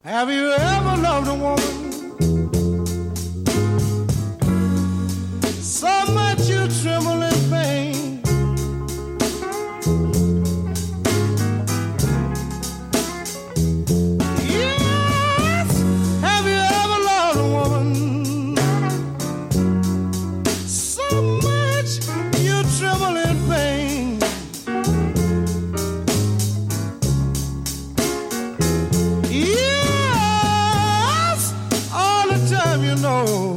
Have you ever loved a woman so much you tremble in pain? Yes, have you ever loved a woman so much you tremble in pain? Yes, all the time, you know.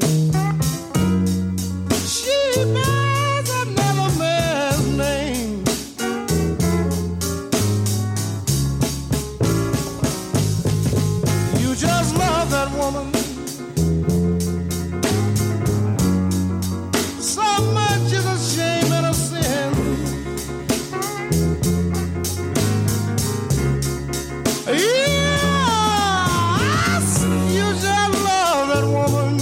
She bears another man's name. You just love that woman so much is a shame and a sin. Yes, you just love that woman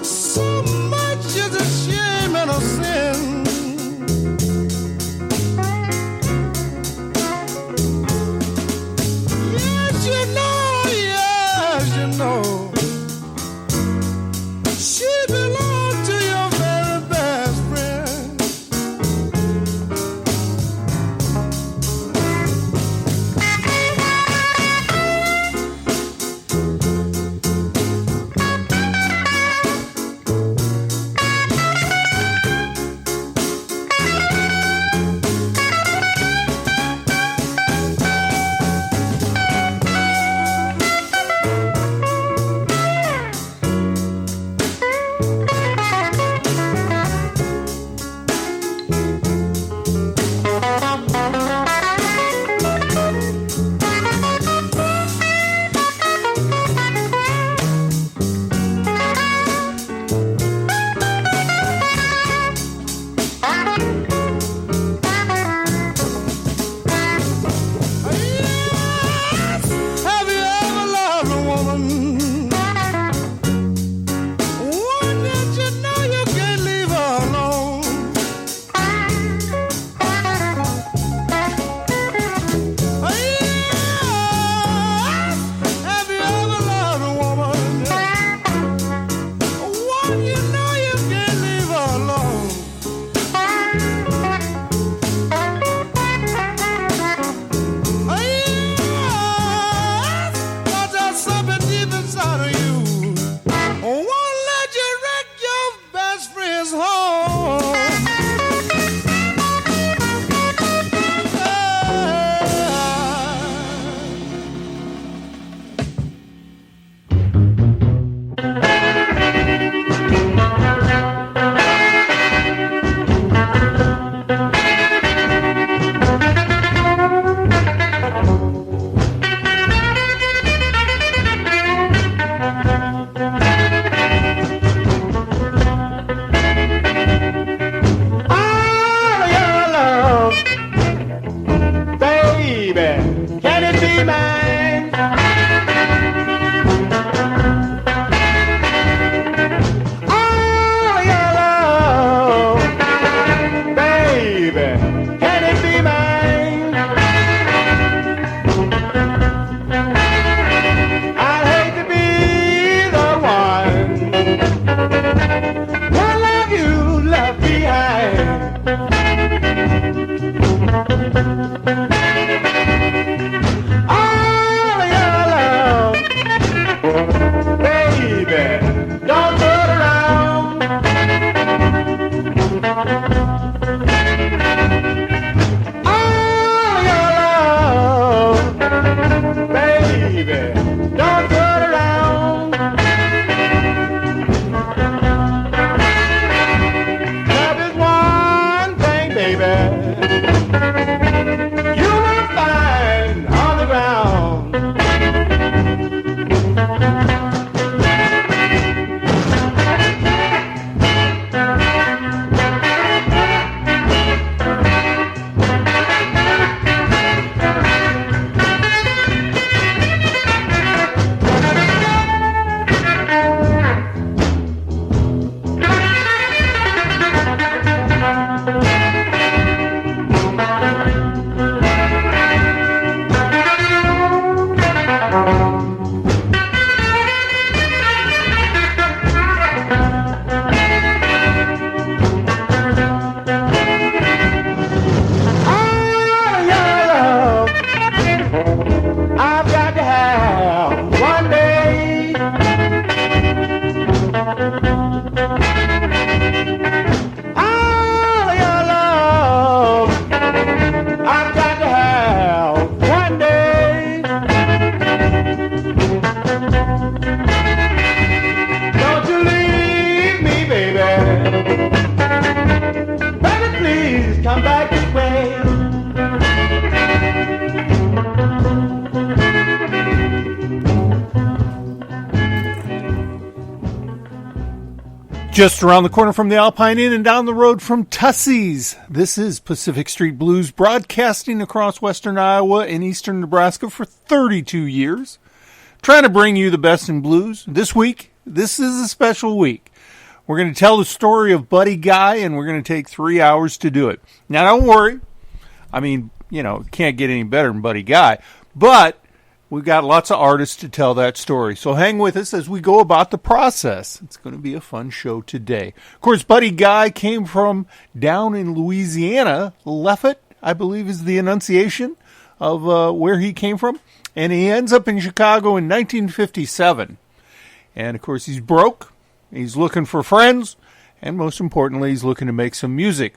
so much is a shame and a sin. Yes, you know, she belongs to your very best friend. Yes, have you ever loved a woman? One that you know you can't leave her alone. Yes, have you ever loved a woman? One you know you can't leave her alone. Yes, 'cause there's something deep inside of you won't let you wreck your best friend's home. All your love, baby, can it be mine? All your love, baby, can it be mine? I'd hate to be the one to love you left behind. All Just around the corner from the Alpine Inn and down the road from Tussie's. This is Pacific Street Blues, broadcasting across western Iowa and eastern Nebraska for 32 years. Trying to bring you the best in blues. This week, this is a special week. We're going to tell the story of Buddy Guy, and we're going to take 3 hours to do it. Now, don't worry. I mean, it can't get any better than Buddy Guy. But we've got lots of artists to tell that story. So hang with us as we go about the process. It's going to be a fun show today. Of course, Buddy Guy came from down in Louisiana. Lafayette, I believe, is the enunciation of where he came from. And he ends up in Chicago in 1957. And, of course, he's broke. He's looking for friends. And most importantly, he's looking to make some music.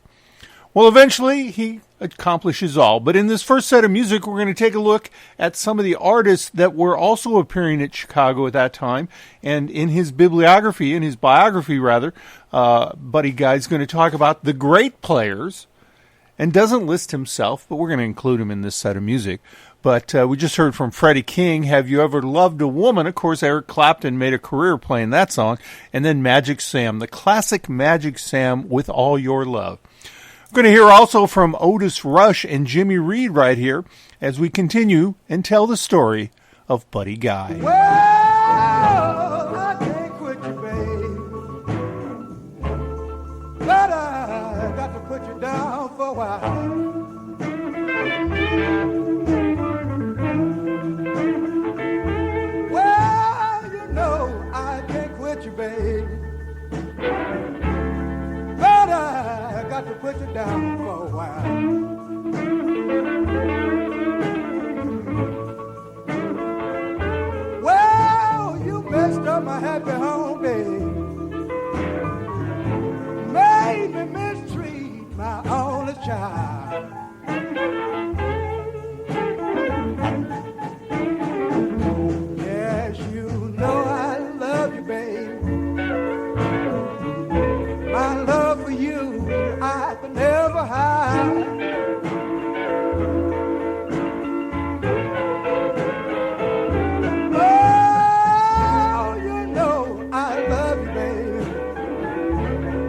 Well, eventually, he accomplishes all. But in this first set of music, we're going to take a look at some of the artists that were also appearing at Chicago at that time. And in his bibliography, in his biography rather, Buddy Guy's going to talk about the great players and doesn't list himself, but we're going to include him in this set of music. But we just heard from Freddie King, Have You Ever Loved a Woman? Of course, Eric Clapton made a career playing that song. And then Magic Sam, the classic Magic Sam, With All Your Love. We're going to hear also from Otis Rush and Jimi Reed right here as we continue and tell the story of Buddy Guy. Well, I can't quit you, babe, but I got to put you down for a while. Well, I can't quit you, babe, but I got to put you down for a while. Well, you messed up my happy home, babe. Made me mistreat my only child. Yes, you know I love you, babe. My love for you I could never hide. Oh, you know I love you, baby.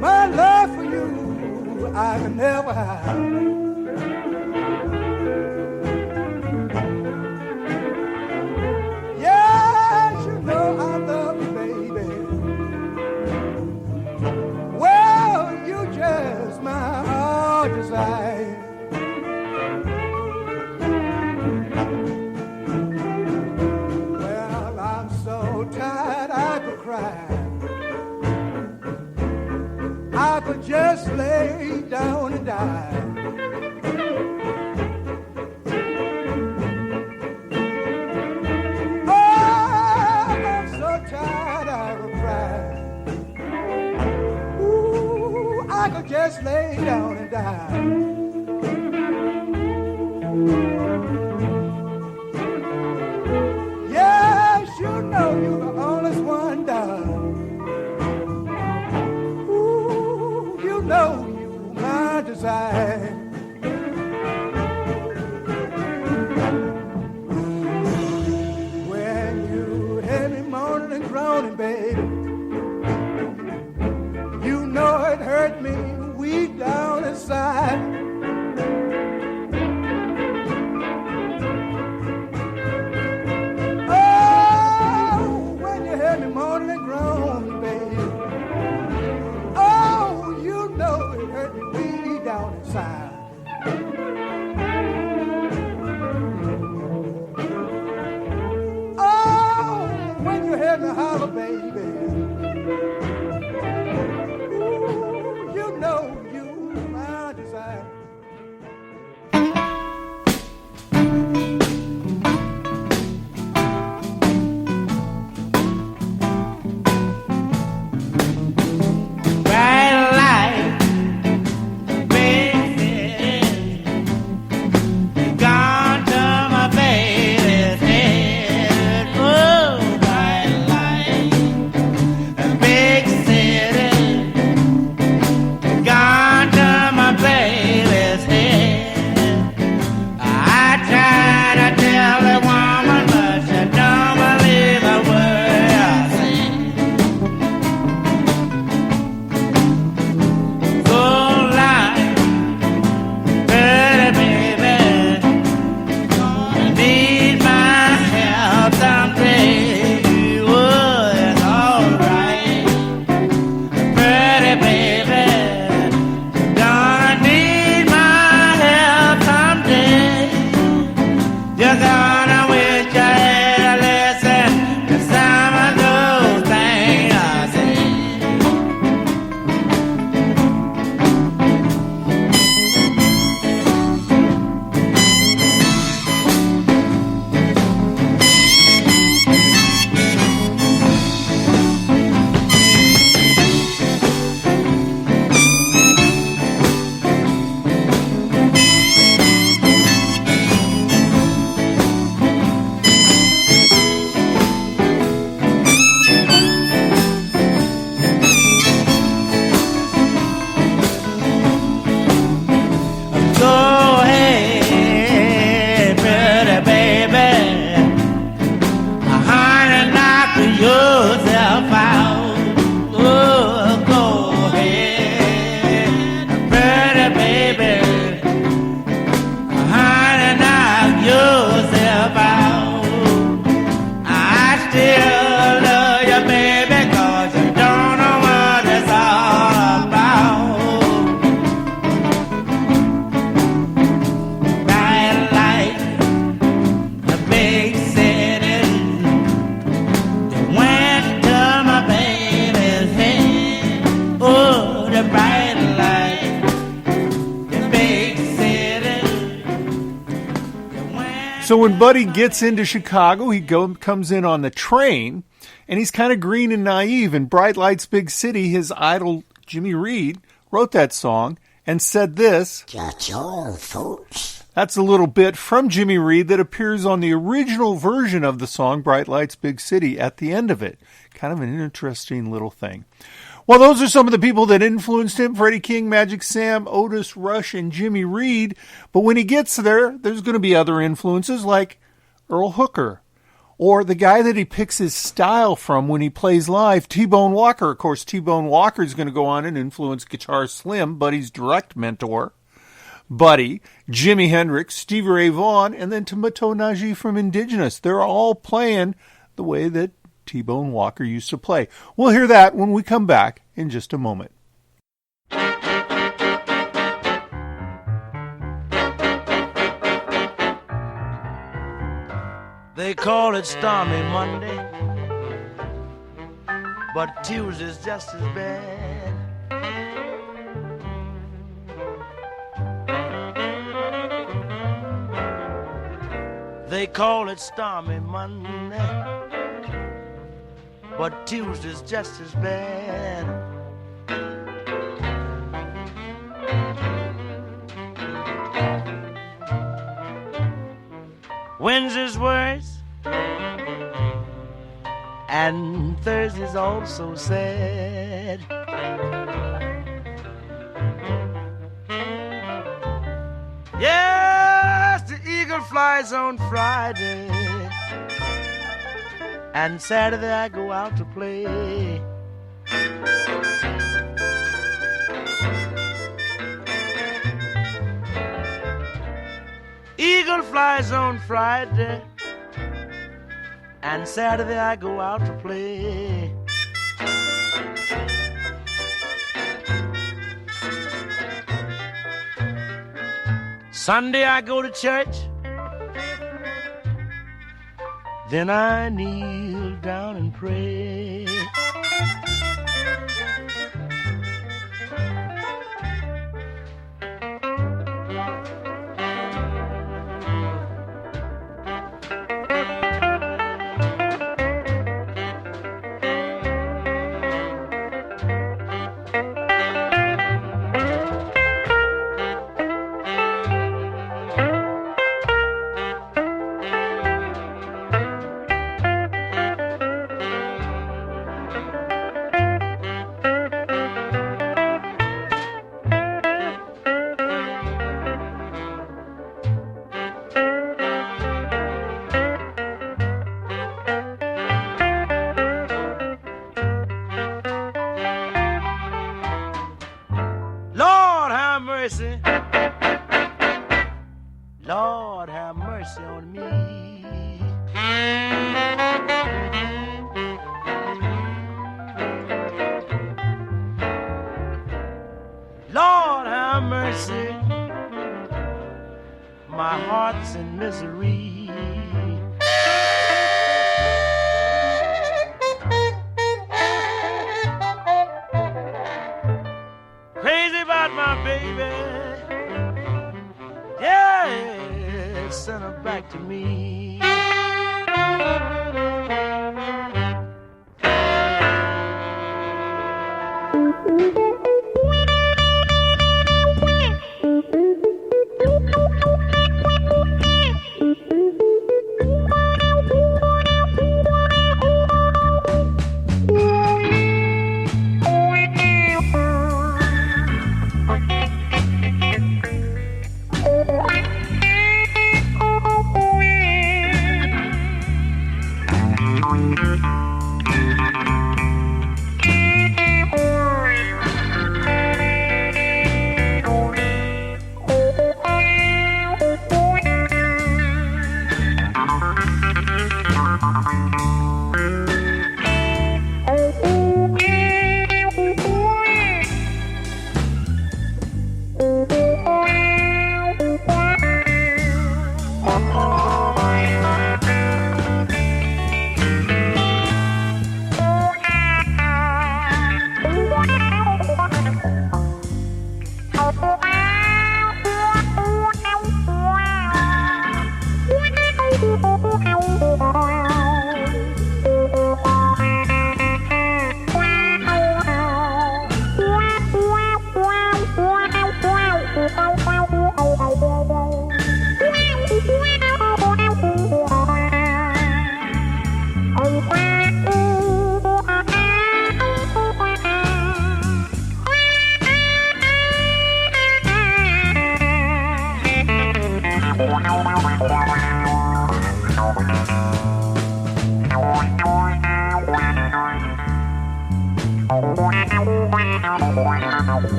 My love for you I could never hide. Yes, you know I love you, baby. Well, you just my heart desire. Well, I'm so tired I could cry. I could just lay down and die. Oh, I'm so tired I could cry. Ooh, I could just lay down and die. Yes, you know you're the honest one, darling. Ooh, you know you my desire. When you hear me moaning and groaning, baby, you know it hurt me weak down inside. So when Buddy gets into Chicago, he comes in on the train, and he's kind of green and naive. In Bright Lights, Big City, his idol, Jimi Reed, wrote that song and said this. Got your own folks. That's a little bit from Jimi Reed that appears on the original version of the song, Bright Lights, Big City, at the end of it. Kind of an interesting little thing. Well, those are some of the people that influenced him: Freddie King, Magic Sam, Otis, Rush, and Jimi Reed. But when he gets there, there's going to be other influences like Earl Hooker, or the guy that he picks his style from when he plays live, T-Bone Walker. Of course, T-Bone Walker is going to go on and influence Guitar Slim, Buddy's direct mentor. Buddy, Jimi Hendrix, Stevie Ray Vaughan, and then to Mato from Indigenous. They're all playing the way that T-Bone Walker used to play. We'll hear that when we come back in just a moment. They call it Stormy Monday, but Tuesday's just as bad. They call it Stormy Monday, but Tuesday's just as bad. Wednesday's worse, and Thursday's also sad. Yes, the eagle flies on Friday, and Saturday I go out to play. Eagle flies on Friday, and Saturday I go out to play. Sunday I go to church, then I kneel down and pray. Lord have mercy on me. Lord have mercy, my heart's in misery. Crazy about my baby, yeah, send her back to me.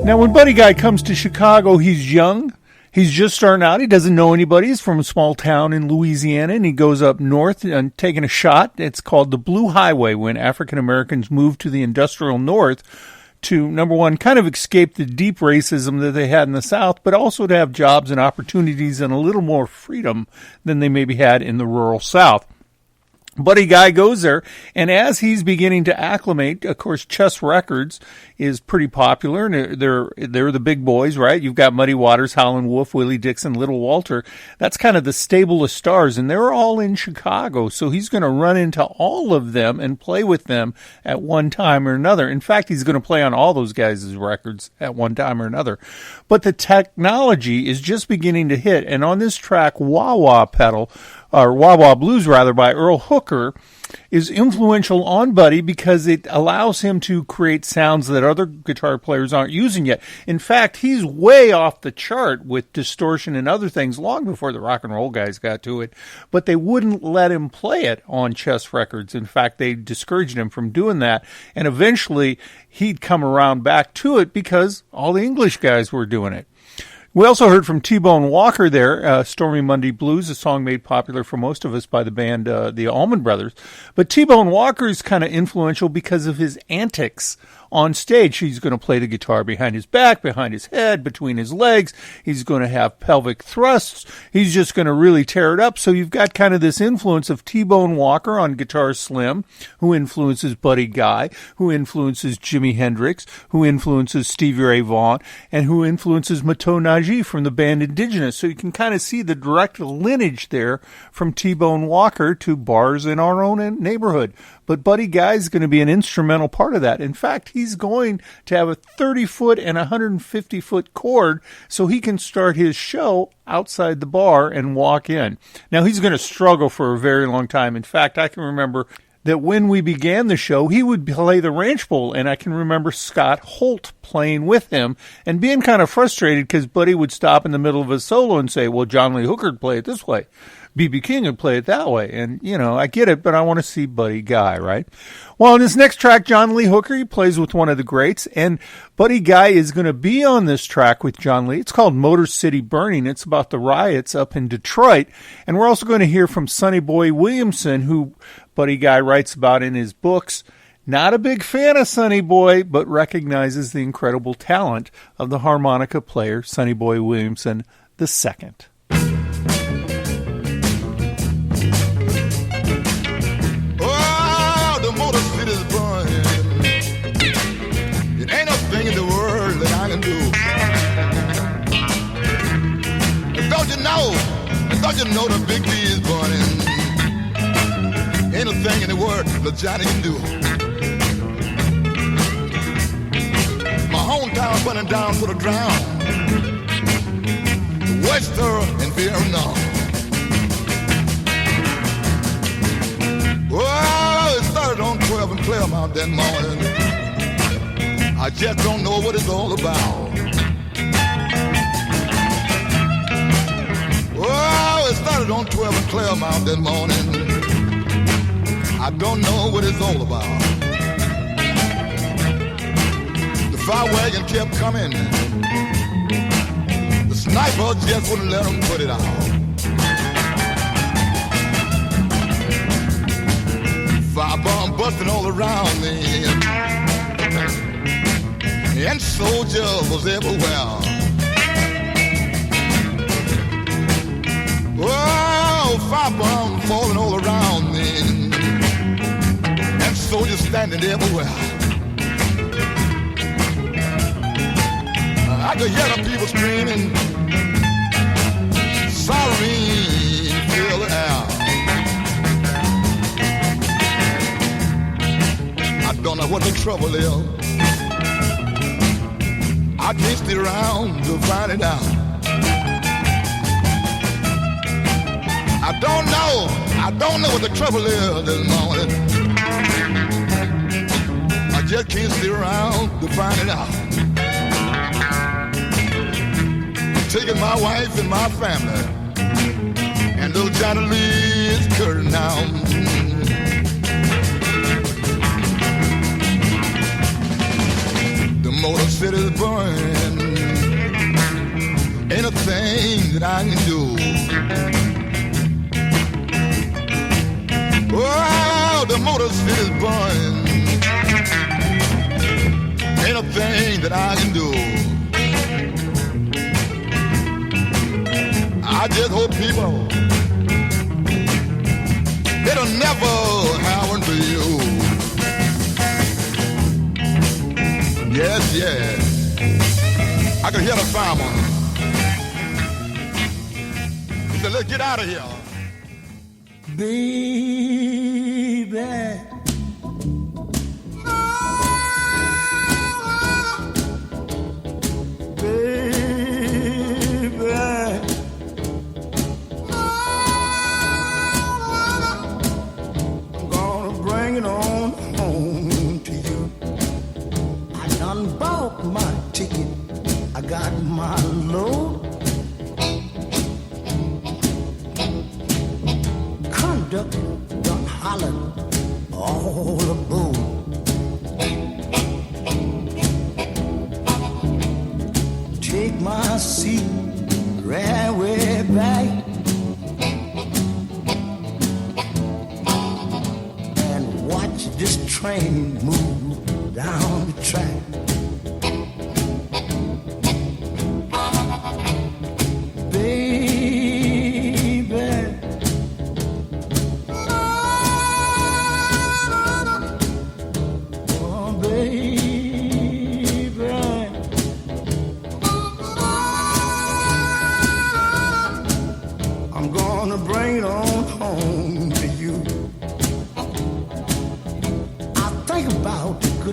Now, when Buddy Guy comes to Chicago, he's young. He's just starting out. He doesn't know anybody. He's from a small town in Louisiana, and he goes up north and taking a shot. It's called the Blue Highway, when African Americans moved to the industrial north to, number one, kind of escape the deep racism that they had in the South, but also to have jobs and opportunities and a little more freedom than they maybe had in the rural South. Buddy Guy goes there, and as he's beginning to acclimate, of course, Chess Records is pretty popular, and they're the big boys, right? You've got Muddy Waters, Howlin' Wolf, Willie Dixon, Little Walter. That's kind of the stable of stars, and they're all in Chicago, so he's going to run into all of them and play with them at one time or another. In fact, he's going to play on all those guys' records at one time or another. But the technology is just beginning to hit, and on this track, Wah Wah Blues by Earl Hooker is influential on Buddy because it allows him to create sounds that other guitar players aren't using yet. In fact, he's way off the chart with distortion and other things long before the rock and roll guys got to it, but they wouldn't let him play it on Chess Records. In fact, they discouraged him from doing that, and eventually he'd come around back to it because all the English guys were doing it. We also heard from T-Bone Walker there, Stormy Monday Blues, a song made popular for most of us by the band the Allman Brothers. But T-Bone Walker is kind of influential because of his antics on stage. He's going to play the guitar behind his back, behind his head, between his legs. He's going to have pelvic thrusts. He's just going to really tear it up. So you've got kind of this influence of T-Bone Walker on Guitar Slim, who influences Buddy Guy, who influences Jimi Hendrix, who influences Stevie Ray Vaughan, and who influences Mato from the band Indigenous. So you can kind of see the direct lineage there from T-Bone Walker to bars in our own neighborhood. But Buddy Guy is going to be an instrumental part of that. In fact, he's going to have a 30-foot and 150-foot cord so he can start his show outside the bar and walk in. Now, he's going to struggle for a very long time. In fact, I can remember that when we began the show, he would play the ranch bowl, and I can remember Scott Holt playing with him and being kind of frustrated because Buddy would stop in the middle of a solo and say, well, John Lee Hooker would play it this way. B.B. King would play it that way. And, you know, I get it, but I want to see Buddy Guy, right? Well, in this next track, John Lee Hooker, he plays with one of the greats, and Buddy Guy is going to be on this track with John Lee. It's called Motor City Burning. It's about the riots up in Detroit. And we're also going to hear from Sonny Boy Williamson, who Buddy Guy writes about in his books. Not a big fan of Sonny Boy, but recognizes the incredible talent of the harmonica player, Sonny Boy Williamson II. Oh, the Motor City's burning. It ain't a thing in the world that I can do. Don't you know the Big B is burning? Ain't a thing in the world that Johnny can do. My hometown burning down to the ground. Western and Vietnam. Claremont that morning. I just don't know what it's all about. Oh, it started on 12 in Claremont that morning. I don't know what it's all about. The fire wagon kept coming. The sniper just wouldn't let them put it out. Firebomb busting all around me, and soldiers was everywhere. Oh, firebomb falling all around me, and soldiers standing everywhere. I could hear the people screaming, siren fill the air. I don't know what the trouble is. I can't stay around to find it out. I don't know what the trouble is this morning. I just can't stay around to find it out. Taking my wife and my family, and little Johnny Lee is curtain now. The Motor City's burning. Ain't a thing that I can do. Oh, the Motor City's burning. Ain't a thing that I can do. I just hope people, it'll never happen to you. Yes, yes. I can hear the fireman. He said, let's get out of here. Baby, my ticket, I got my load. Conductor done hollered all aboard. Take my seat right way back and watch this train move down the track.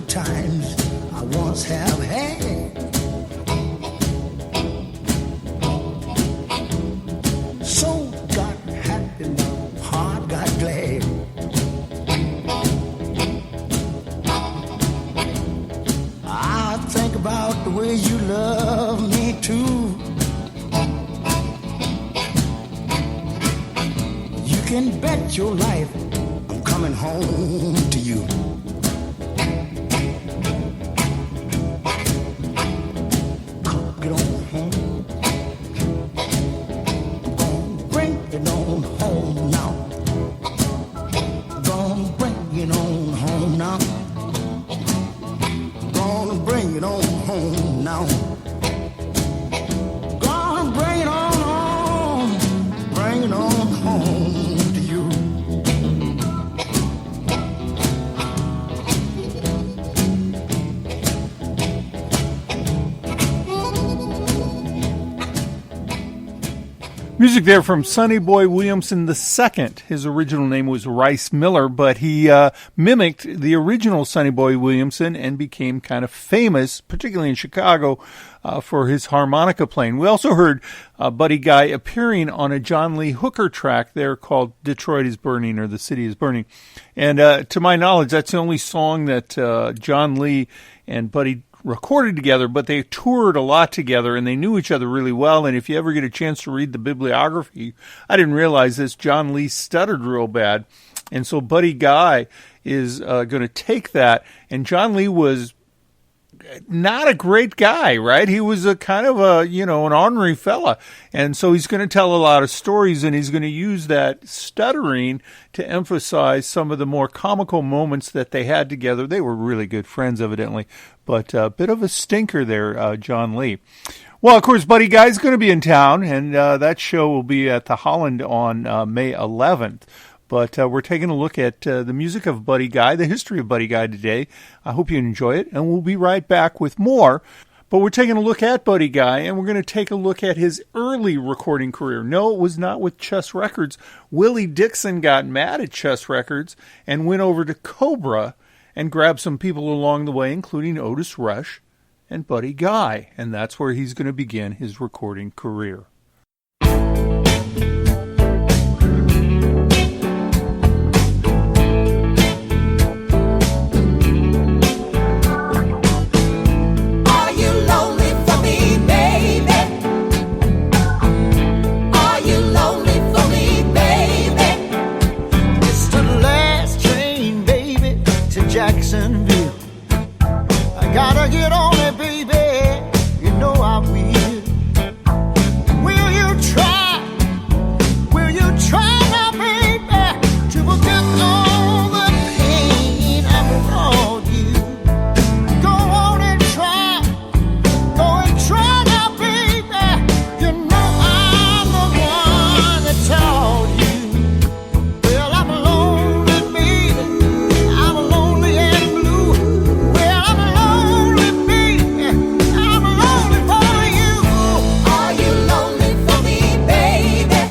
Times I once have had. Soul got happy, my heart got glad. I think about the way you love me too. You can bet your life I'm coming home to you. Music there from Sonny Boy Williamson II. His original name was Rice Miller, but he mimicked the original Sonny Boy Williamson and became kind of famous, particularly in Chicago, for his harmonica playing. We also heard Buddy Guy appearing on a John Lee Hooker track there called Detroit is Burning, or The City is Burning. And to my knowledge, that's the only song that John Lee and Buddy recorded together, but they toured a lot together and they knew each other really well. And if you ever get a chance to read the bibliography, I didn't realize this, John Lee stuttered real bad. And so Buddy Guy is going to take that. And John Lee was not a great guy, right? He was a kind of an ornery fella. And so he's going to tell a lot of stories, and he's going to use that stuttering to emphasize some of the more comical moments that they had together. They were really good friends, evidently, but a bit of a stinker there, John Lee. Well, of course, Buddy Guy's going to be in town, and that show will be at the Holland on May 11th. But we're taking a look at the music of Buddy Guy, the history of Buddy Guy today. I hope you enjoy it, and we'll be right back with more. But we're taking a look at Buddy Guy, and we're going to take a look at his early recording career. No, it was not with Chess Records. Willie Dixon got mad at Chess Records and went over to Cobra and grabbed some people along the way, including Otis Rush and Buddy Guy. And that's where he's going to begin his recording career. Jacksonville, I gotta get on it, baby. You know I will. Will you try? Will you try now, baby, to forget all the pain I've brought you? Go on and try. Go and try now, baby. You know I'm the one that taught you. Well, I'm lonely, baby. I'm lonely and blue. Well, I'm lonely, baby. I'm lonely for you. Are you lonely for me, baby?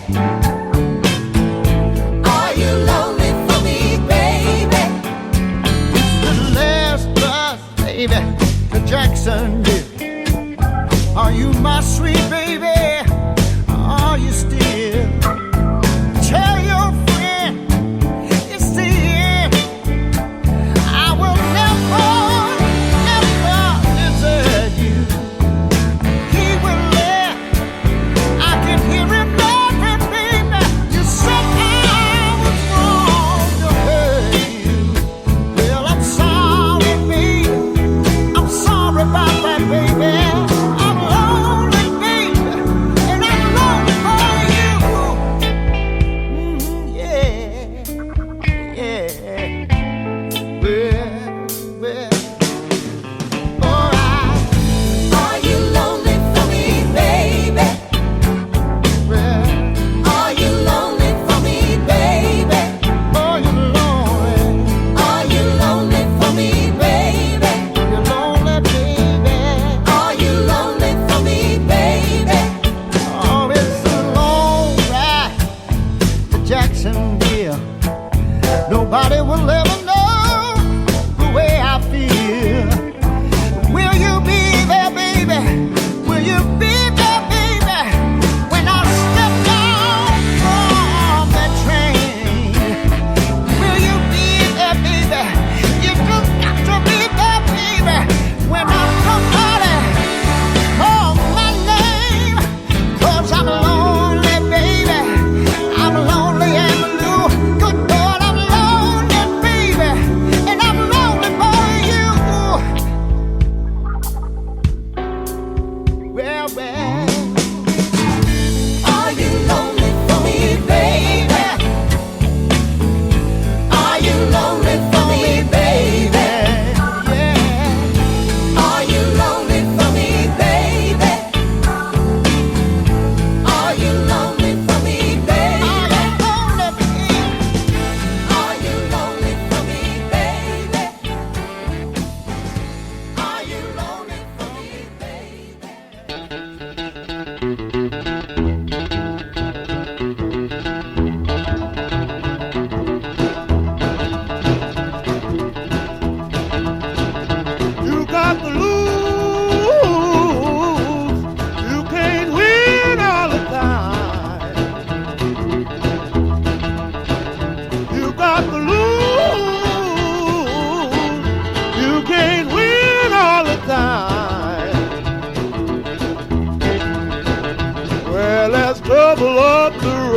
Are you lonely for me, baby? It's the last bus, baby, to Jacksonville. Are you my sweet baby? Are you still? Tell your friend it's the end. I will never, never desert you. He will laugh. I can hear him laughing, baby. You said I was wrong to hurt you. Well, I'm sorry, baby. I'm sorry about that, baby. I'm lonely, baby, and I'm lonely for you. Yeah, yeah. Well, alright. Are you lonely for me, baby? Well, are you lonely for me, baby? Are you lonely? Are you lonely for me, baby? Are you lonely, baby? Are you lonely for me, baby? Oh, it's a long ride to Jacksonville. Nobody will ever know the way I feel. Will you be there, baby? Will you be there, baby? When I step down from that train, will you be there, baby? You just got to be there, baby. When I somebody call my name, 'cause I'm lonely, baby. I'm lonely and blue. Good Lord, I'm lonely, baby.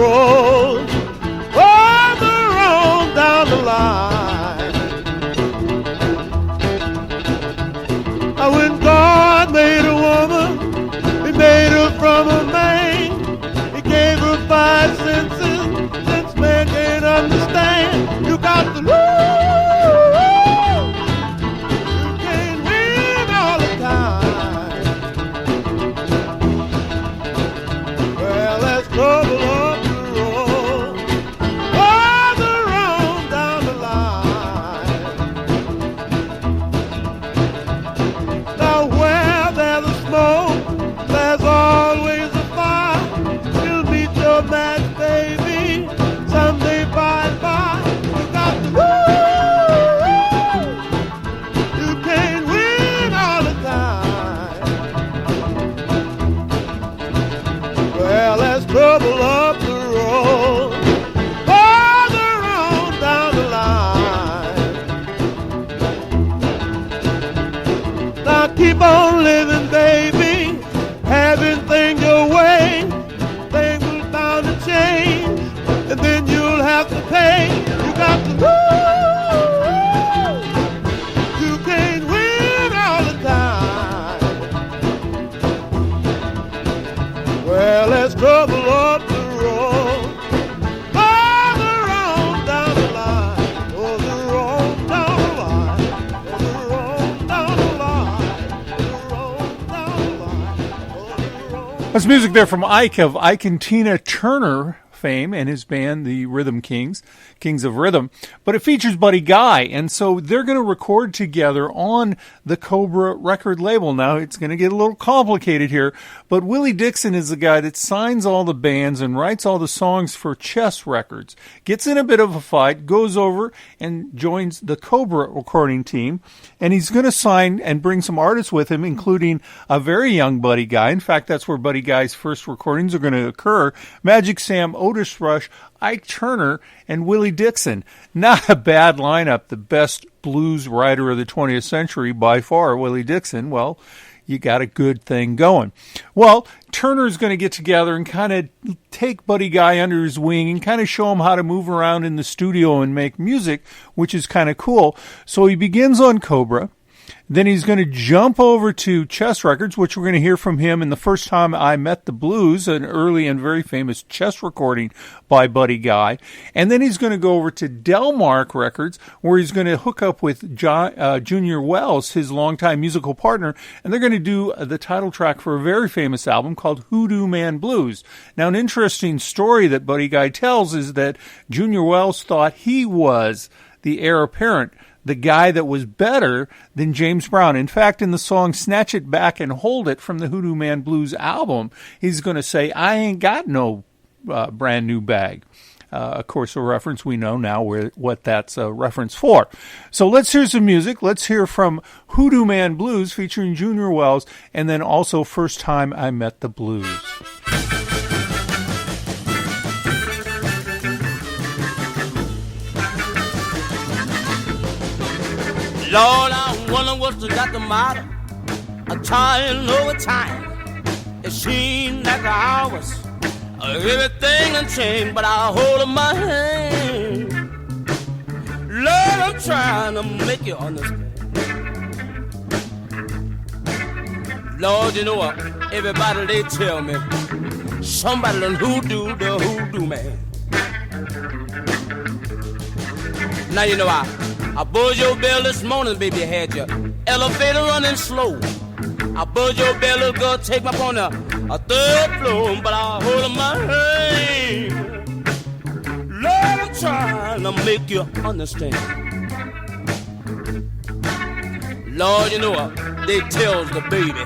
road, further on down the line. When God made a woman, He made her from a man. He gave her 5 senses, since man can't understand. You got to lose. You can't win all the time. Well, let's trouble up the road, farther on down the line. Now where there's a smoke, there's always a fire. You'll meet your match, baby, someday by and by. You got to lose. You can't win all the time. Well, let's trouble up the road, farther on down the line. Now keep on living, baby, having things your way. Things will bound to change, and then you'll have to pay. You got to lose. You can't win all the time. Well, let's trouble up the road, farther on down the line. Oh, the road down the line. Oh, the road down the line. Oh, the road down the line. Oh, the road. That's music there from Ike of Ike and Tina Turner fame and his band, the Rhythm Kings, Kings of Rhythm. But it features Buddy Guy, and so they're going to record together on the Cobra record label. Now, it's going to get a little complicated here, but Willie Dixon is the guy that signs all the bands and writes all the songs for Chess Records. Gets in a bit of a fight, goes over and joins the Cobra recording team, and he's going to sign and bring some artists with him, including a very young Buddy Guy. In fact, that's where Buddy Guy's first recordings are going to occur. Magic Sam, Otis Rush, Ike Turner, and Willie Dixon. Not a bad lineup. The best blues writer of the 20th century by far, Willie Dixon. Well, you got a good thing going. Well, Turner's going to get together and kind of take Buddy Guy under his wing and kind of show him how to move around in the studio and make music, which is kind of cool. So he begins on Cobra. Then he's going to jump over to Chess Records, which we're going to hear from him in The First Time I Met the Blues, an early and very famous chess recording by Buddy Guy. And then he's going to go over to Delmark Records, where he's going to hook up with Junior Wells, his longtime musical partner, and they're going to do the title track for a very famous album called Hoodoo Man Blues. Now, an interesting story that Buddy Guy tells is that Junior Wells thought he was the heir apparent, the guy that was better than James Brown. In fact, in the song Snatch It Back and Hold It from the Hoodoo Man Blues album, he's going to say, I ain't got no brand new bag. Of course, a reference we know now what that's a reference for. So let's hear some music. Let's hear from Hoodoo Man Blues featuring Junior Wells, and then also First Time I Met the Blues. Lord, I wonder what's got the matter. I'm trying over time. It seems like the hours, everything done changed, but I hold in my hand. Lord, I'm trying to make you understand. Lord, you know what? Everybody, they tell me somebody done hoodoo the hoodoo man. Now you know I buzzed your bell this morning, baby, had your elevator running slow. I buzzed your bell, little girl, take me up on a 3rd floor, but I hold in my hand. Lord, I'm trying to make you understand. Lord, you know what? They tells the baby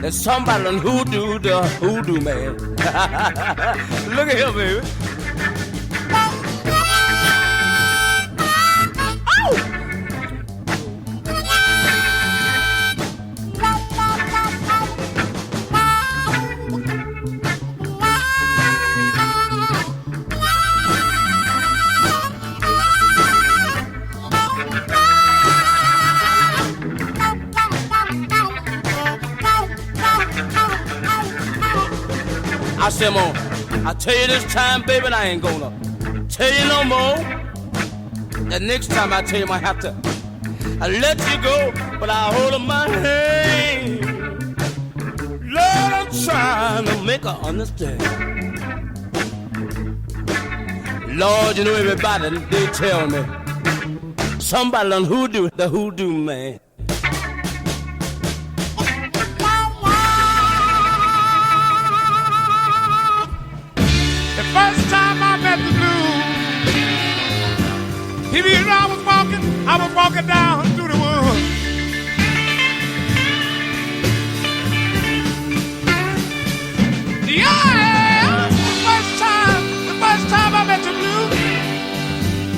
that somebody done hoodoo the hoodoo man. Look at here, baby. I said, I tell you this time, baby, and I ain't gonna tell you no more. The next time I tell you I have to let you go, but I hold up my hand. Lord, I'm trying to make her understand. Lord, you know everybody, they tell me somebody done hoodoo, the hoodoo man. The first time I met the blues, if you know I was walking down through the woods. Yeah, the first time I met the blues,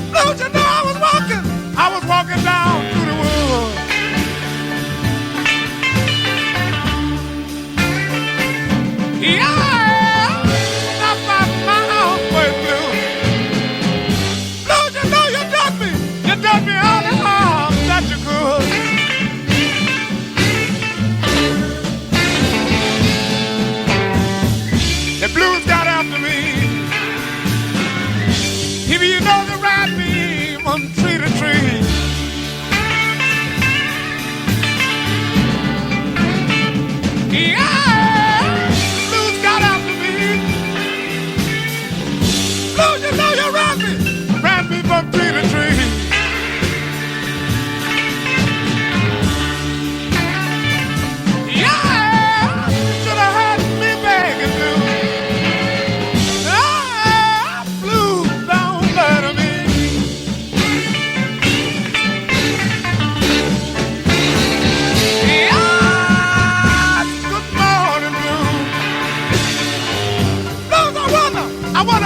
blues, you know I was walking down through the woods. Yeah. Done me all the harm that you could. The blues got after me. If you know the ride me from tree to tree. Yeah, the blues got after me. Blues, you know you ride me from tree to tree.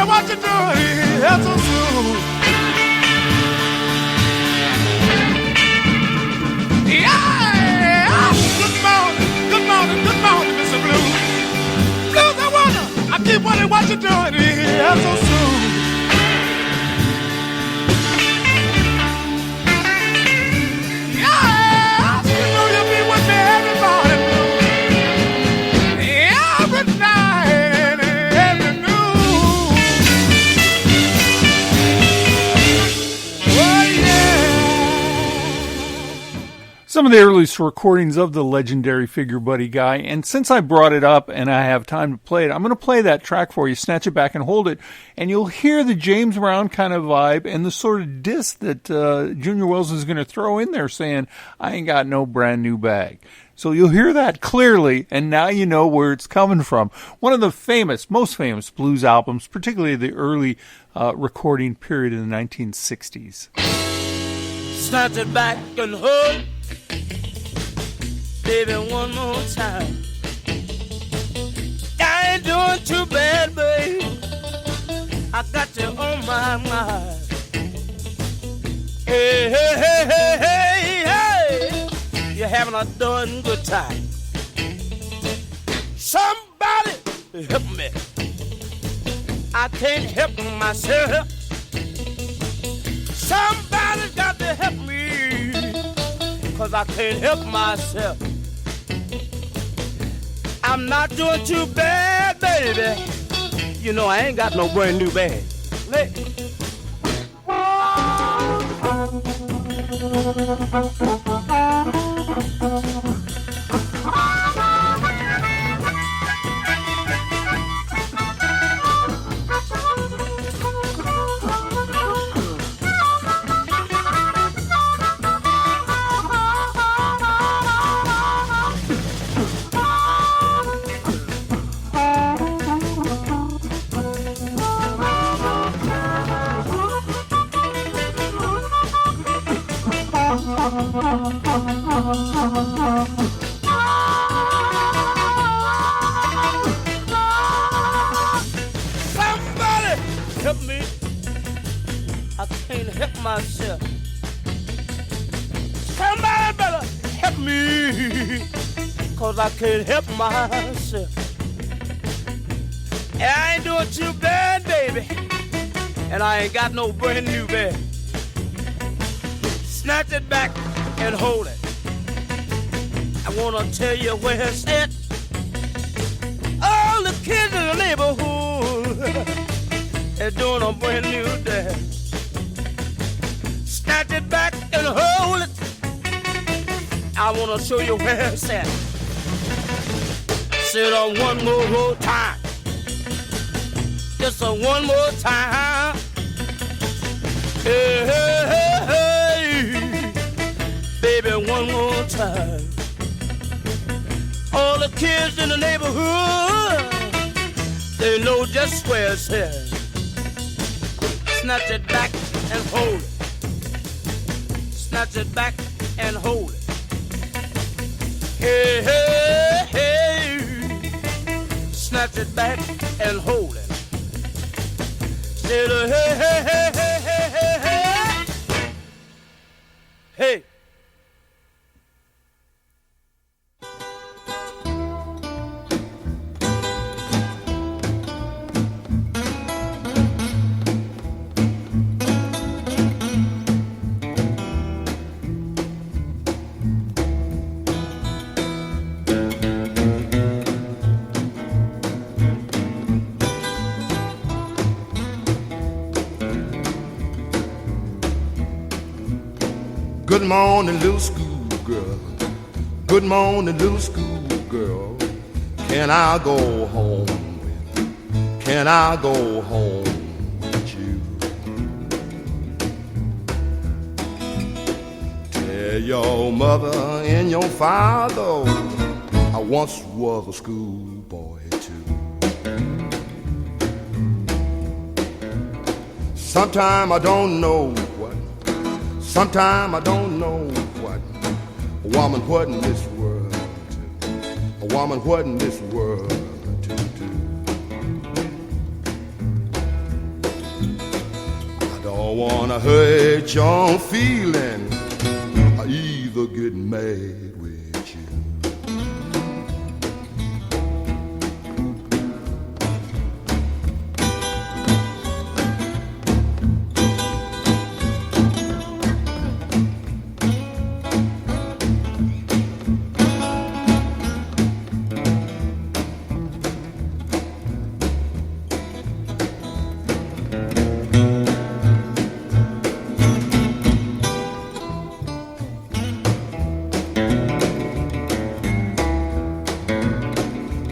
What you doing here so soon? Yeah, good morning, Mr. Blue. Blues, I keep wondering what you doing here so soon. Yeah, you know you'll be with me every morning, Blue. Every night and every noon. Some of the earliest recordings of the legendary Figure Buddy Guy, and since I brought it up and I have time to play it, I'm going to play that track for you, Snatch It Back and Hold It, and you'll hear the James Brown kind of vibe and the sort of diss that Junior Wells is going to throw in there saying, I ain't got no brand new bag. So you'll hear that clearly, and now you know where it's coming from. One of the most famous blues albums, particularly the early recording period in the 1960s. Snatch it back and hold, baby, one more time. I ain't doing too bad, babe. I got you on my mind. Hey, hey, hey, hey, hey, hey. You're having a darn good time. Somebody help me. I can't help myself. Somebody's got to help me, 'cause I can't help myself. I'm not doing too bad, baby. You know I ain't got no brand new bag. Somebody help me. I can't help myself. Somebody better help me, 'cause I can't help myself. And I ain't doing too bad, baby. And I ain't got no brand new bag. Snatch it back and hold it. I wanna tell you where it's at. All the kids in the neighborhood, is doing a brand new dance. Snatch it back and hold it. I wanna show you where it's at. Sit on one more time. Just a one more time. Hey, hey, hey, hey. Baby, one more time. All the kids in the neighborhood, they know just where it's at. Snatch it back and hold it. Snatch it back and hold it. Hey, hey, hey. Snatch it back and hold it. Say the hey, hey, hey, hey, hey, hey, hey. Hey. Good morning, little schoolgirl. Good morning, little schoolgirl. Can I go home with? Can I go home with you? Tell your mother and your father I once was a schoolboy too. Sometime I don't know what. Sometime I don't know what a woman what in this world to, a woman what in this world to do. I don't wanna hurt your feeling or either get mad with you.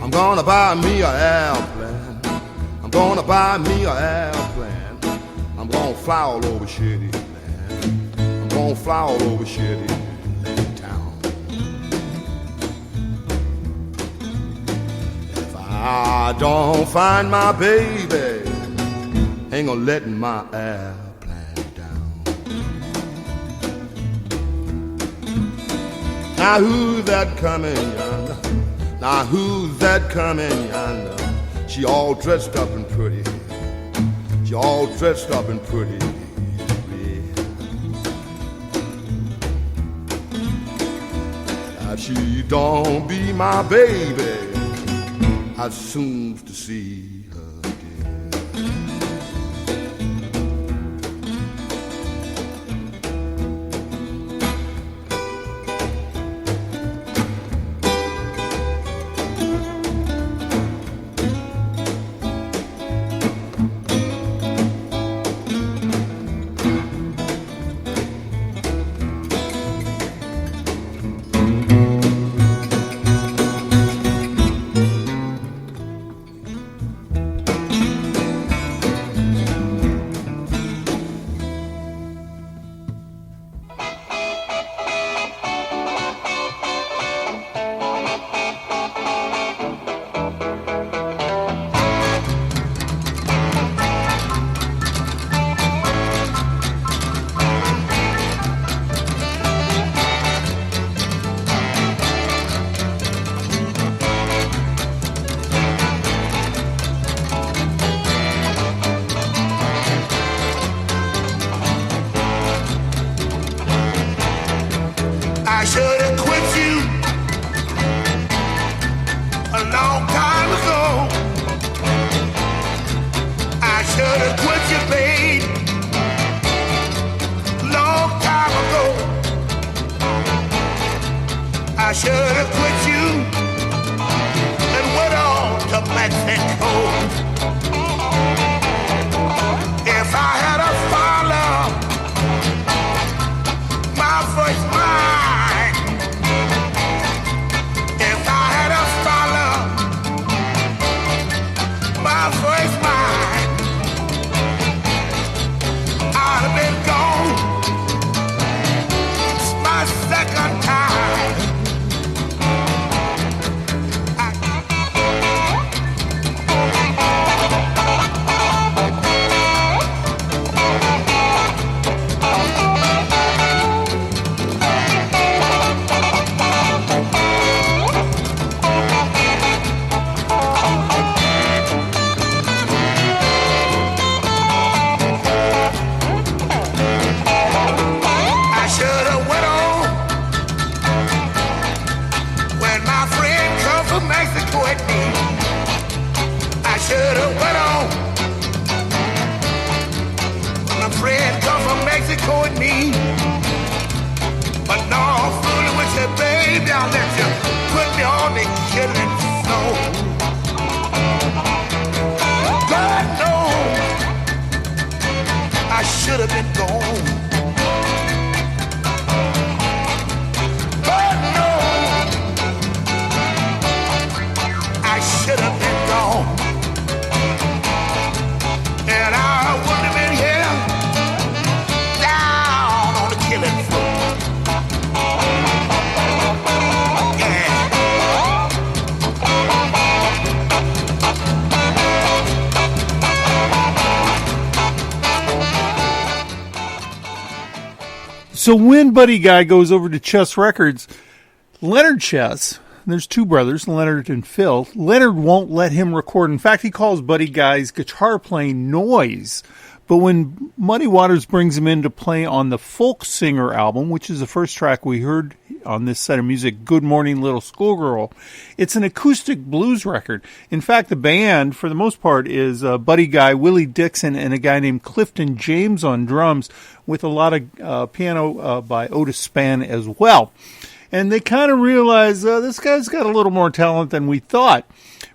I'm gonna buy me an airplane. I'm gonna buy me an airplane. I'm gonna fly all over shitty land. I'm gonna fly all over shitty town. If I don't find my baby, ain't gonna let my airplane down. Now who's that coming yonder? Now who's that coming yonder? She all dressed up and pretty. She all dressed up and pretty. If she don't be my baby, I'd soon to see her again. should have quit you and went on to Mexico. So when Buddy Guy goes over to Chess Records, Leonard Chess, there's two brothers, Leonard and Phil. Leonard won't let him record. In fact, he calls Buddy Guy's guitar playing noise. But when Muddy Waters brings him in to play on the Folk Singer album, which is the first track we heard on this set of music, Good Morning Little Schoolgirl, it's an acoustic blues record. In fact, the band, for the most part, is Buddy Guy, Willie Dixon, and a guy named Clifton James on drums, with a lot of piano by Otis Spann as well. And they kind of realize this guy's got a little more talent than we thought.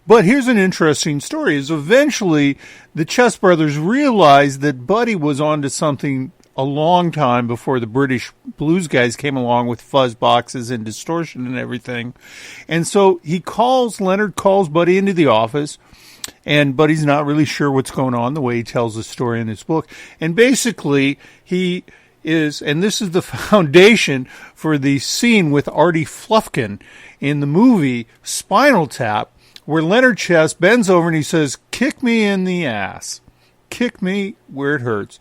But here's an interesting story, is eventually the Chess brothers realized that Buddy was onto something a long time before the British blues guys came along with fuzz boxes and distortion and everything. And so Leonard calls Buddy into the office, and Buddy's not really sure what's going on, the way he tells the story in his book. And basically, he is, and this is the foundation for the scene with Artie Flufkin in the movie Spinal Tap, where Leonard Chess bends over and he says, "Kick me in the ass. Kick me where it hurts.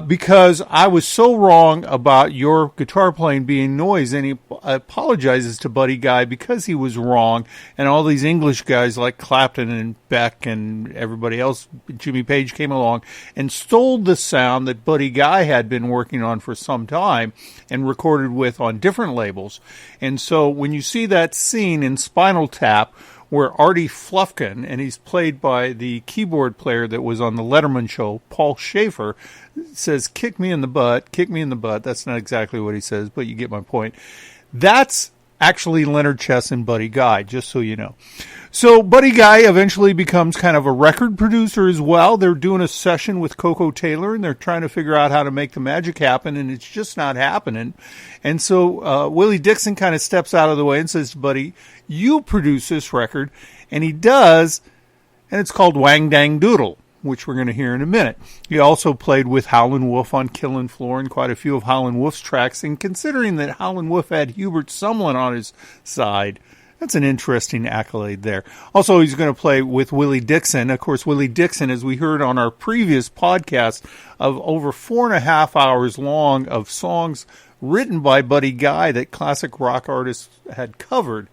Because I was so wrong about your guitar playing being noise." And he apologizes to Buddy Guy because he was wrong. And all these English guys like Clapton and Beck and everybody else, Jimmy Page, came along and stole the sound that Buddy Guy had been working on for some time and recorded with on different labels. And so when you see that scene in Spinal Tap, where Artie Flufkin, and he's played by the keyboard player that was on the Letterman show, Paul Schaefer, says, "Kick me in the butt, kick me in the butt." That's not exactly what he says, but you get my point. That's actually Leonard Chess and Buddy Guy, just so you know. So Buddy Guy eventually becomes kind of a record producer as well. They're doing a session with Coco Taylor, and they're trying to figure out how to make the magic happen, and it's just not happening. And so Willie Dixon kind of steps out of the way and says to Buddy, "You produce this record." And he does, and it's called Wang Dang Doodle, which we're going to hear in a minute. He also played with Howlin' Wolf on Killin' Floor and quite a few of Howlin' Wolf's tracks. And considering that Howlin' Wolf had Hubert Sumlin on his side, that's an interesting accolade there. Also, he's going to play with Willie Dixon. Of course, Willie Dixon, as we heard on our previous podcast, of over 4.5 hours long of songs written by Buddy Guy that classic rock artists had covered.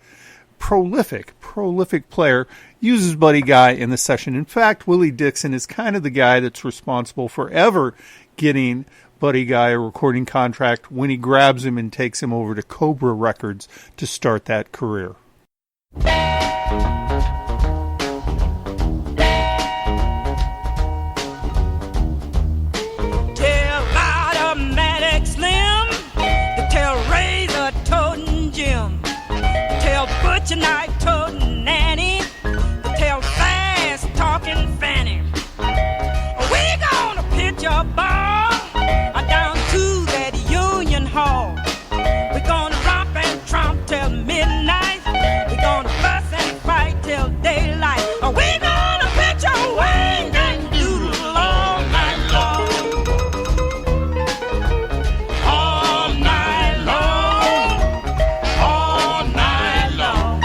Prolific player, uses Buddy Guy in the session. In fact, Willie Dixon is kind of the guy that's responsible for ever getting Buddy Guy a recording contract when he grabs him and takes him over to Cobra Records to start that career. Tell Automatic Slim, tell Razor Toting Jim, tell Butcher Knife Toting Nanny, tell Fast Talking Fanny. We gonna pitch a ball down to that Union Hall. We gonna romp and tromp till midnight. We gonna fuss and fight till daylight. We gonna pitch a wing and doodle all night long. All night long. All night long.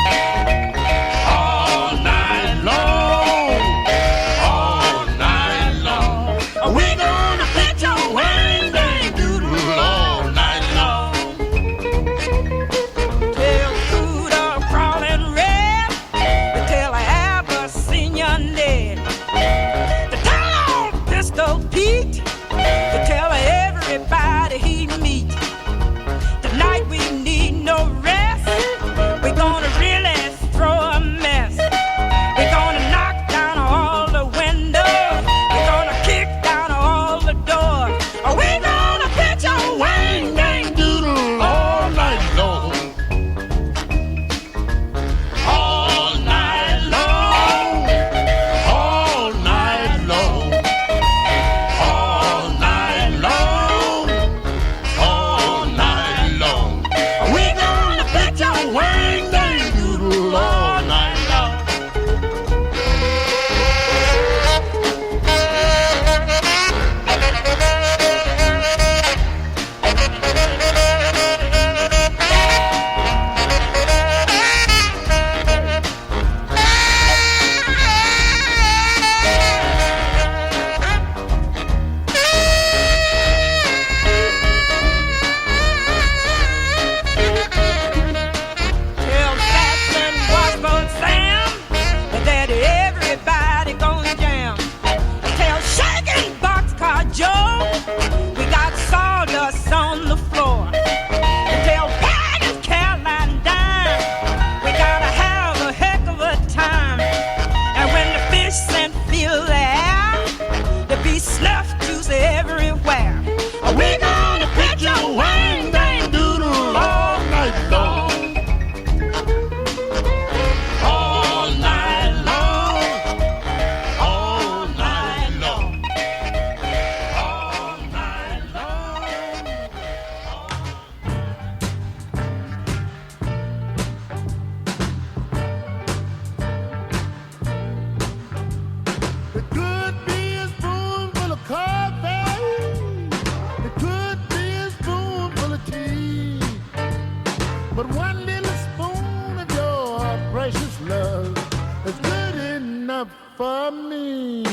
for me.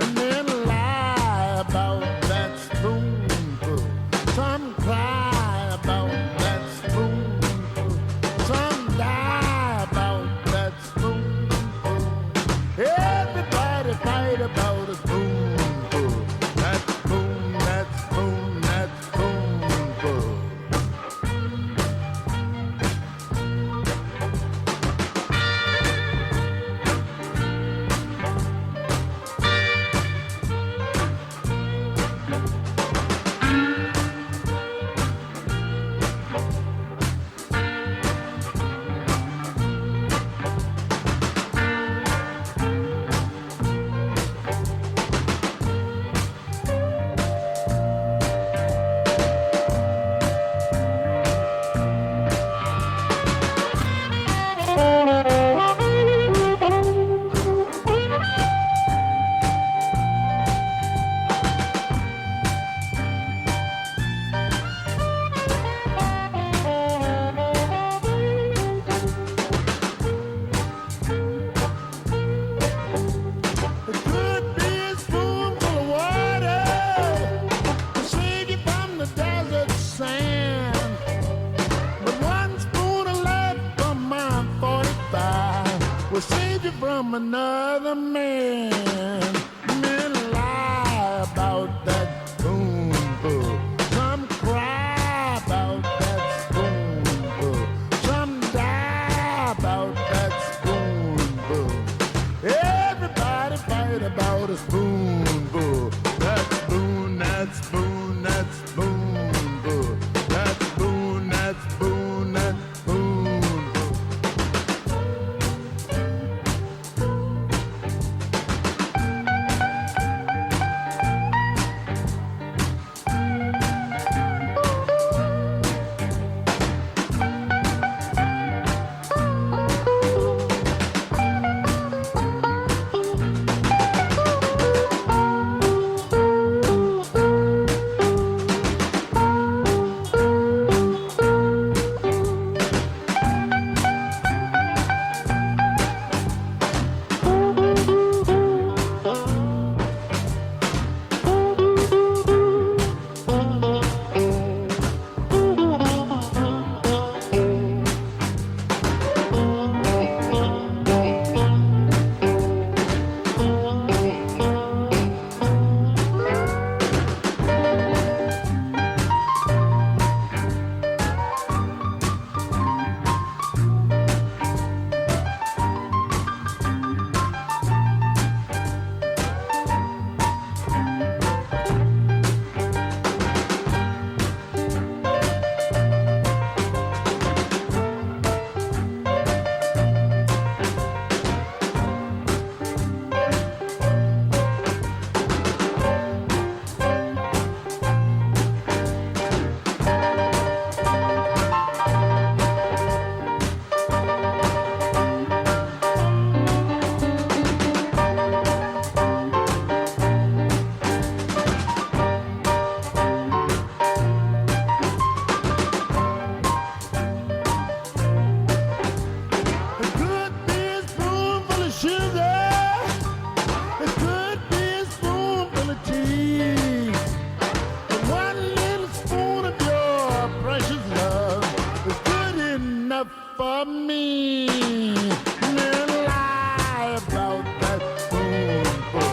And then lie about that spoonful. Some cry about that spoonful. Some die about that spoonful. Everybody fight about a spoonful. That spoon, that spoon, that spoonful. From another man, men lie about that spoonful. Some cry about that spoonful. Some die about that spoonful. Everybody fight about a spoonful. That spoon, that spoon, that spoonful. That spoon, that spoon, that spoonful. For me, men lie about that spoonful.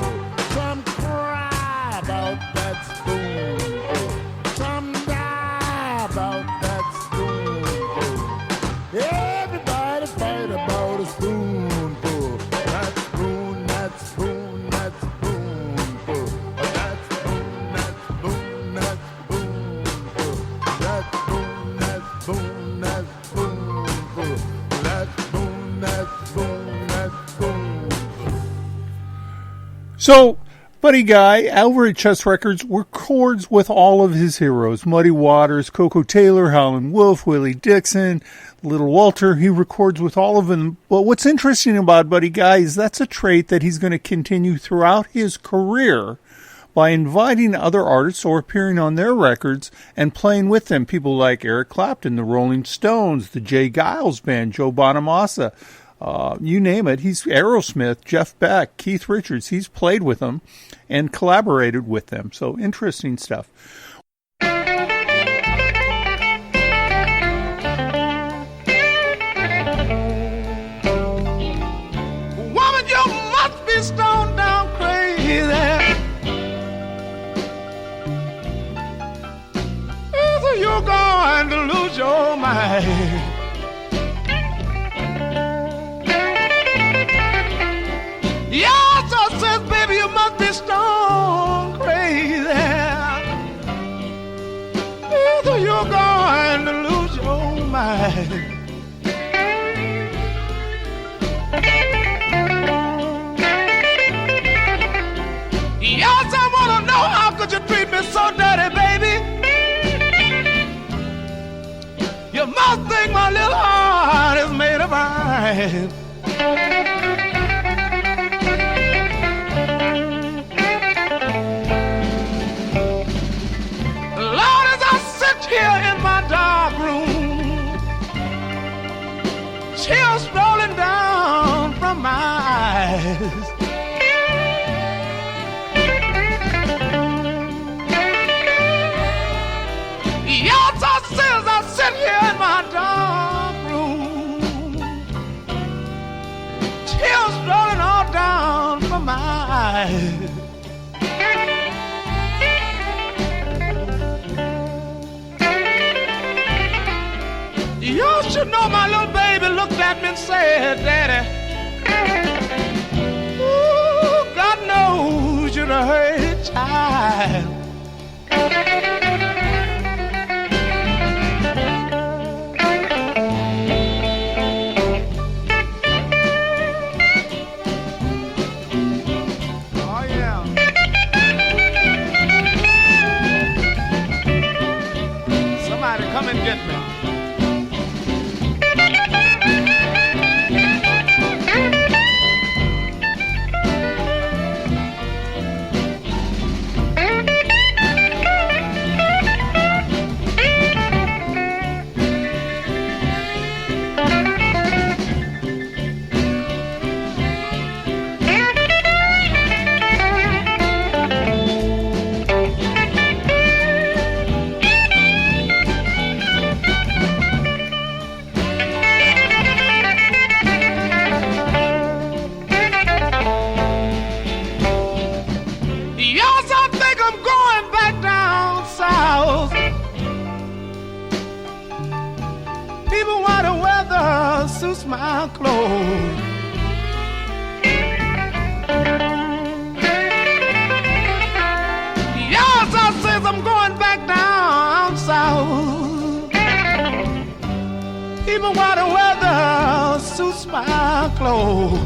Some cry about that spoonful. Some die about that spoonful. Everybody fight about a spoonful. That spoon, that spoon, that spoonful. That spoon, that spoon, that spoonful. That spoon, that spoon, that spoonful. So, Buddy Guy, over at Chess Records, records with all of his heroes. Muddy Waters, Coco Taylor, Howlin' Wolf, Willie Dixon, Little Walter. He records with all of them. But what's interesting about Buddy Guy is that's a trait that he's going to continue throughout his career by inviting other artists or appearing on their records and playing with them. People like Eric Clapton, the Rolling Stones, the Jay Giles Band, Joe Bonamassa, You name it. He's Aerosmith, Jeff Beck, Keith Richards. He's played with them and collaborated with them. So interesting stuff. Woman, you must be stoned down crazy. Either you're going to lose your mind. Yes, I says, baby, you must be stone crazy. Either you're going to lose your mind. Yes, I want to know how could you treat me so dirty, baby. You must think my little heart is made of iron. Here in my dark room, chills rolling down from my eyes. Yes, I sit here in my dark room, chills rolling all down from my eyes. You should know my little baby looked at me and said, Daddy, ooh, God knows you're the hurt child. Oh, yeah. Somebody come and get me. Suits my clothes. Yes, I says I'm going back down south. Even while the weather suits my clothes.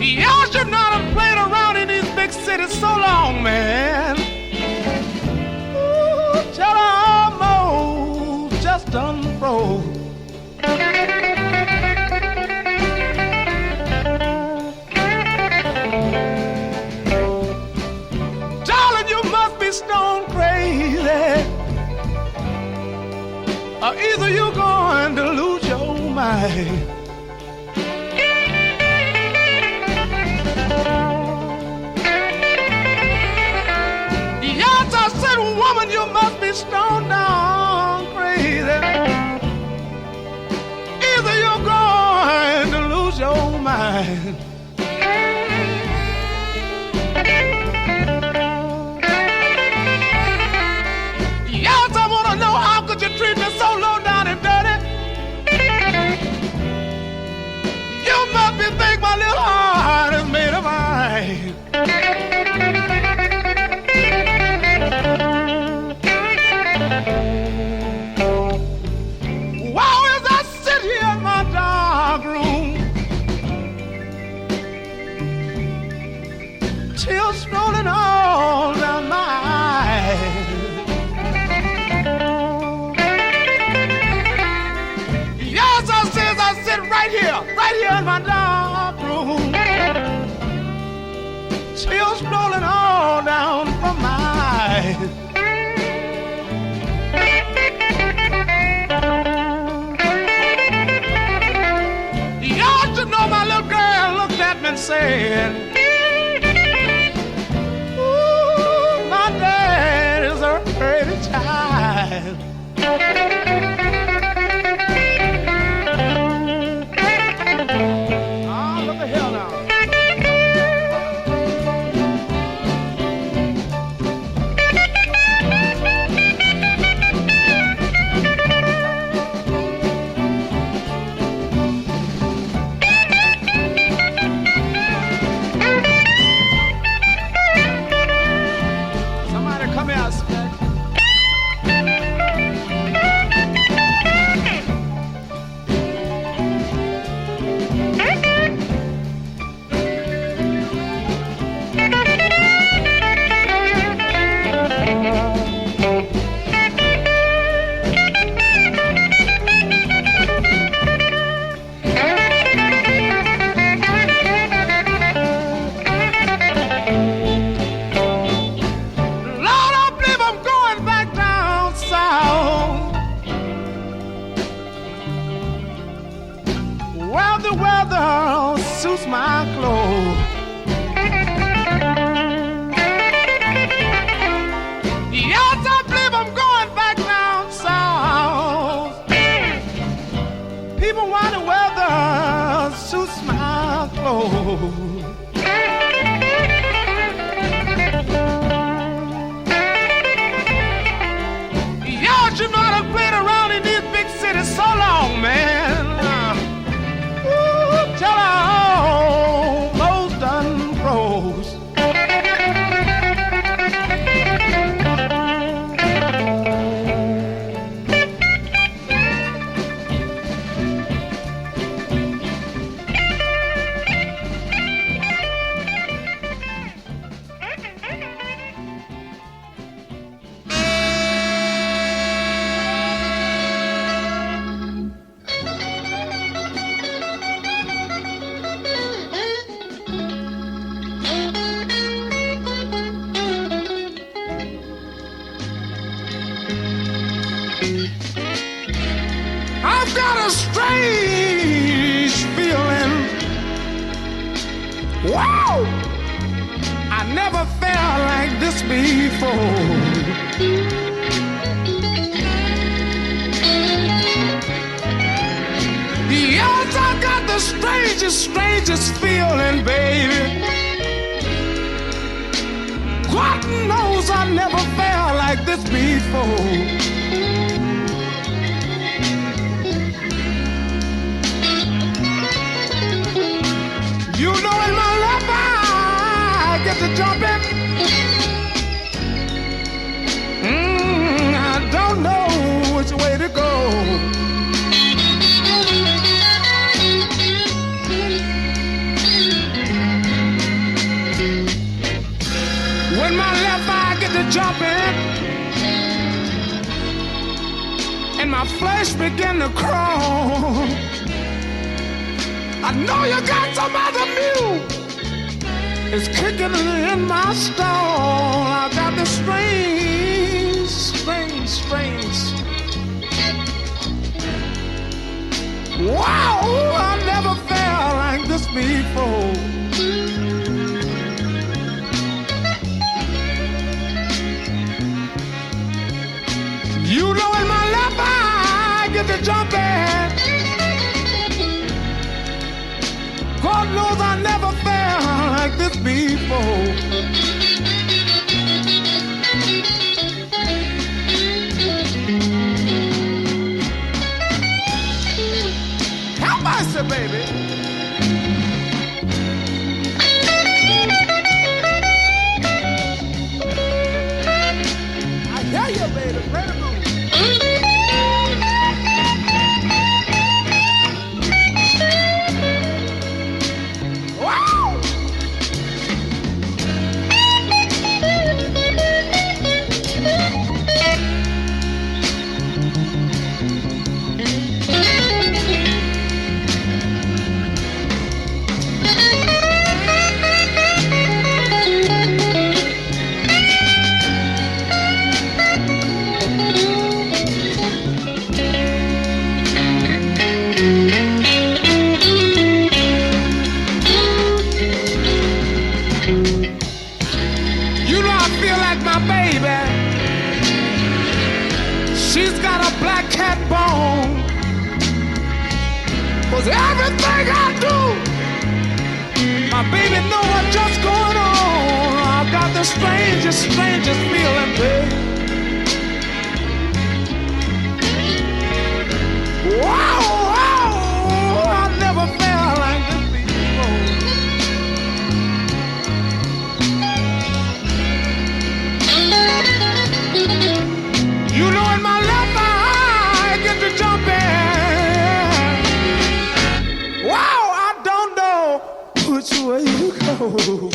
Y'all should not have played around in these big cities so long, man. Till I almost just done froze. Darling, you must be stone crazy. Or either you're going to lose your mind. Yes, I said, woman, you must be stoned down crazy. Either you're going to lose your mind. Yes, I want to know how could you treat me so low down and dirty. You must be think my little heart is made of iron. Wow, as I sit here in my dark room, tears rolling all down my eyes. Yes, I sit right here in my dark room, tears rolling all down from my eyes. saying, ooh, my dad is a pretty child. Oh, look at hell now. Wow! I never felt like this before. Yes, I got the strangest feeling, baby. God knows I never felt like this before. You know in my left eye I get to jumping. I don't know which way to go. When my left eye get to jumping and my flesh begin to crawl, I know you got some other mule. It's kicking in my stall. I got the strange. Wow, I never felt like this before. You know in my left eye I get to jumping. God knows I never felt like this before. How about it, baby? I hear you, baby. Play the moon. like my baby. She's got a black cat bone. 'Cause everything I do, my baby know what's just going on. I got the strangest feeling, baby. Wow, wow, I never felt like this before. You know, in my left eye, I get to jumping. Wow, I don't know which way you go.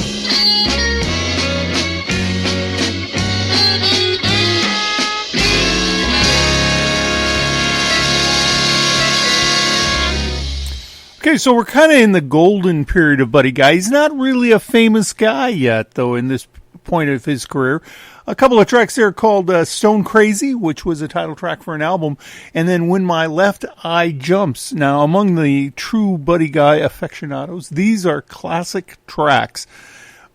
Okay, so we're kind of in the golden period of Buddy Guy. He's not really a famous guy yet, though, in this point of his career. A couple of tracks there called Stone Crazy, which was a title track for an album, and then When My Left Eye Jumps. Now, among the true Buddy Guy aficionados, these are classic tracks.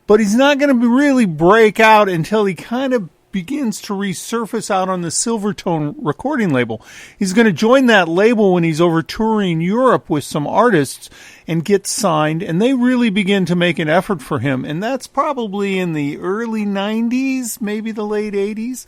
But he's not going to really break out until he kind of begins to resurface out on the Silvertone recording label. He's going to join that label when he's over touring Europe with some artists and get signed, and they really begin to make an effort for him. And that's probably in the early 90s, maybe the late 80s.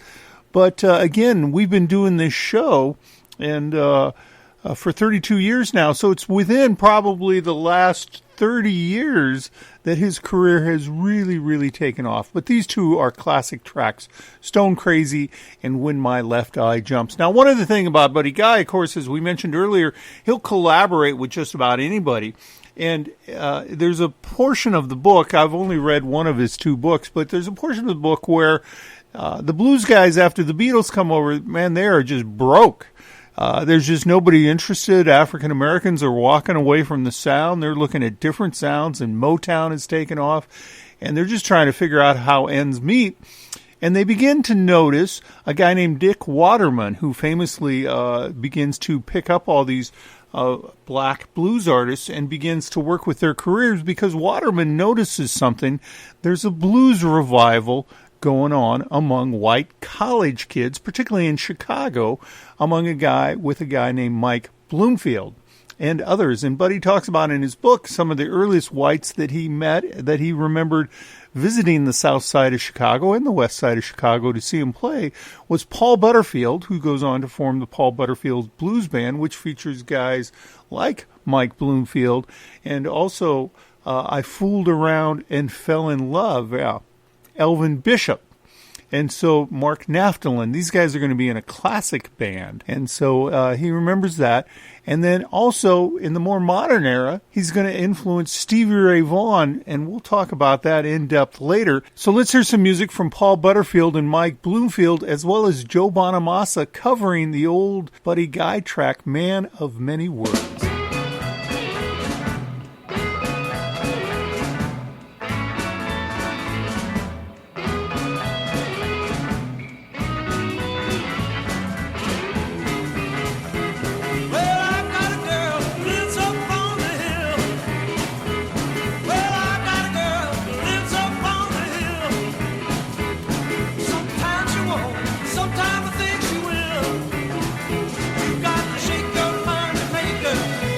But again, we've been doing this show and for 32 years now, so it's within probably the last 30 years that his career has really, really taken off. But these two are classic tracks, Stone Crazy and When My Left Eye Jumps. Now, one other thing about Buddy Guy, of course, as we mentioned earlier, he'll collaborate with just about anybody. And there's a portion of the book, I've only read one of his two books, but there's a portion of the book where the blues guys, after the Beatles come over, man, they are just broke. There's just nobody interested. African Americans are walking away from the sound. They're looking at different sounds, and Motown has taken off, and they're just trying to figure out how ends meet. And they begin to notice a guy named Dick Waterman, who famously begins to pick up all these black blues artists and begins to work with their careers, because Waterman notices something. There's a blues revival going on among white college kids, particularly in Chicago, among a guy named Mike Bloomfield and others. And Buddy talks about in his book some of the earliest whites that he met, that he remembered visiting the south side of Chicago and the west side of Chicago to see him play, was Paul Butterfield, who goes on to form the Paul Butterfield Blues Band, which features guys like Mike Bloomfield, and also I Fooled Around and Fell in Love, Elvin Bishop. And so Mark Naftalin, these guys are going to be in a classic band. And so he remembers that. And then also in the more modern era, he's going to influence Stevie Ray Vaughan. And we'll talk about that in depth later. So let's hear some music from Paul Butterfield and Mike Bloomfield, as well as Joe Bonamassa covering the old Buddy Guy track, Man of Many Words. Sometimes I think she will. You got to shake your mind and make her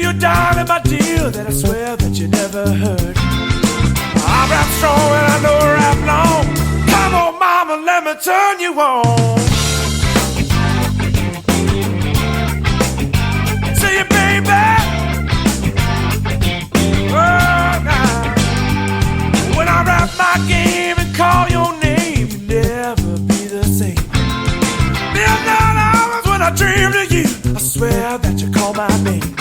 you, darling, my dear, that I swear that you never heard. I rap strong and I know rap long. Come on, mama, let me turn you on. See you, baby. Oh, now. When I rap my game and call your name, you never be the same. Midnight hours when I dream of you, I swear that you call my name.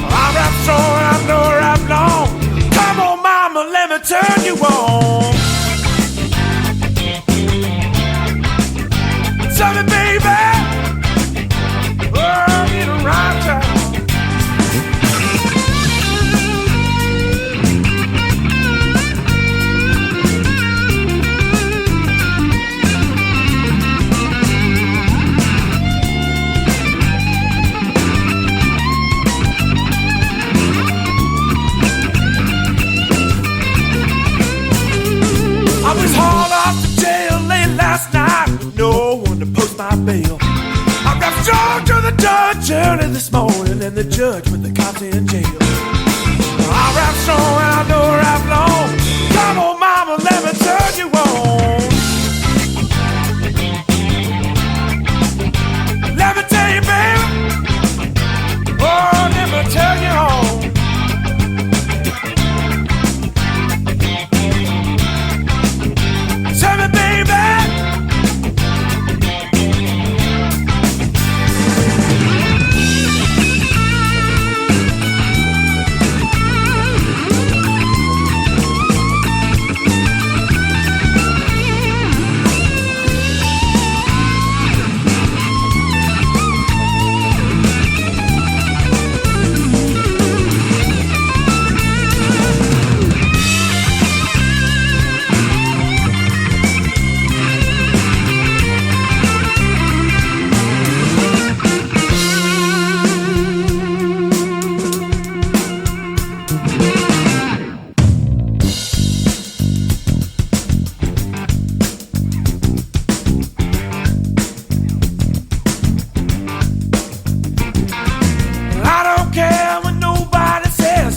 I rap strong and I know rap long. Come on, mama, let me turn you on. Tell me, baby, oh, in the right time. I was hauled off to jail late last night with no one to post my bail. I got strong to the judge early this morning, and the judge put the cops in jail. I rap strong and I know rap long. Come on, mama, let me turn you on. Let me tell you, baby, oh, let me turn you on. Tell me, baby.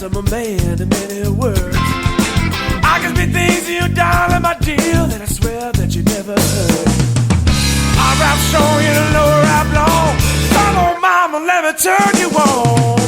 I'm a man of many words. I can speak things to you, darling, my dear, that I swear that you never heard. I rap strong, you know rap long. Come on, mama, let me turn you on.